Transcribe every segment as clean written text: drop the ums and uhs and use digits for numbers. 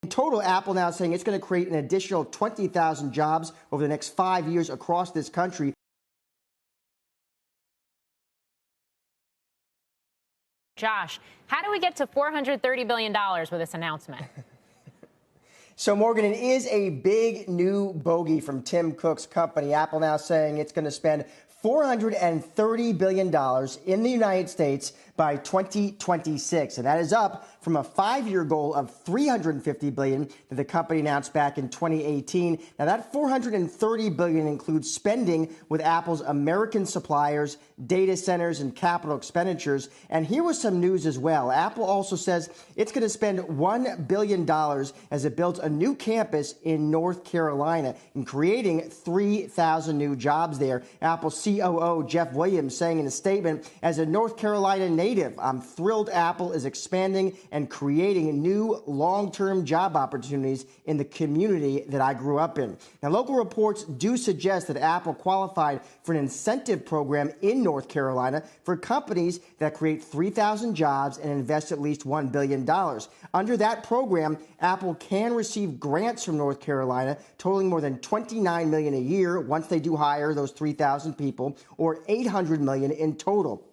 In total, Apple now saying it's going to create an additional 20,000 jobs over the next 5 years across this country. Josh, how do we get to $430 billion with this announcement? So, Morgan, it is a big new bogey from Tim Cook's company. Apple now saying it's going to spend $430 billion in the United States by 2026. And that is up from a 5-year goal of $350 billion that the company announced back in 2018. Now, that $430 billion includes spending with Apple's American suppliers, data centers, and capital expenditures. And here was some news as well. Apple also says it's going to spend $1 billion as it builds a new campus in North Carolina and creating 3,000 new jobs there. Apple COO Jeff Williams saying in a statement, as a North Carolina native, I'm thrilled Apple is expanding and creating new long-term job opportunities in the community that I grew up in. Now, local reports do suggest that Apple qualified for an incentive program in North Carolina for companies that create 3,000 jobs and invest at least $1 billion. Under that program, Apple can receive grants from North Carolina totaling more than $29 million a year once they do hire those 3,000 people, or $800 million in total.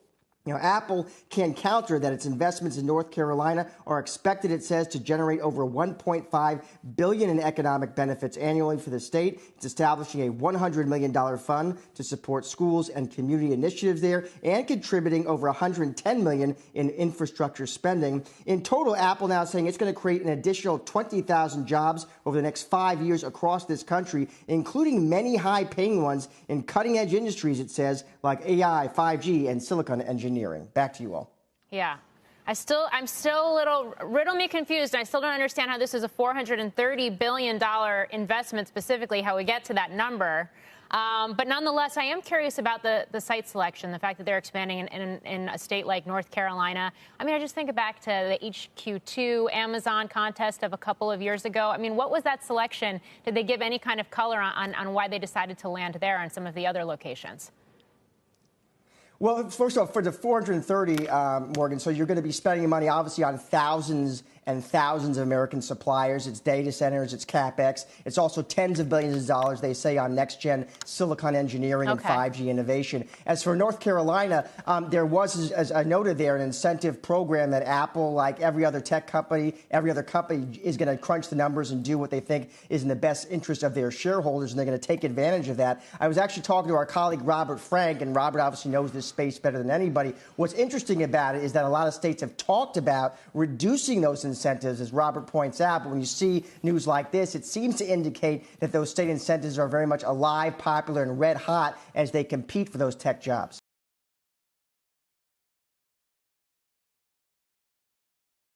You know, Apple can counter that its investments in North Carolina are expected, it says, to generate over $1.5 billion in economic benefits annually for the state. It's establishing a $100 million fund to support schools and community initiatives there, and contributing over $110 million in infrastructure spending. In total, Apple now saying it's going to create an additional 20,000 jobs over the next 5 years across this country, including many high-paying ones in cutting-edge industries, it says, like AI, 5G, and silicon engineering. Back to you all. Yeah. I'm still a little, riddle me confused. I still don't understand how this is a $430 billion investment, specifically how we get to that number. But nonetheless, I am curious about the site selection, the fact that they're expanding in a state like North Carolina. I mean, I just think back to the HQ2 Amazon contest of a couple of years ago. I mean, what was that selection? Did they give any kind of color on why they decided to land there and some of the other locations? Well, first of all, for the 430, Morgan, so you're going to be spending money, obviously, on thousands and thousands of American suppliers. It's data centers, it's CapEx. It's also tens of billions of dollars, they say, on next-gen silicon engineering and 5G innovation. As for North Carolina, there was, as I noted there, an incentive program that Apple, like every other tech company, every other company, is going to crunch the numbers and do what they think is in the best interest of their shareholders, and they're going to take advantage of that. I was actually talking to our colleague Robert Frank, and Robert obviously knows this space better than anybody. What's interesting about it is that a lot of states have talked about reducing those incentives, as Robert points out. But when you see news like this, it seems to indicate that those state incentives are very much alive, popular, and red hot as they compete for those tech jobs.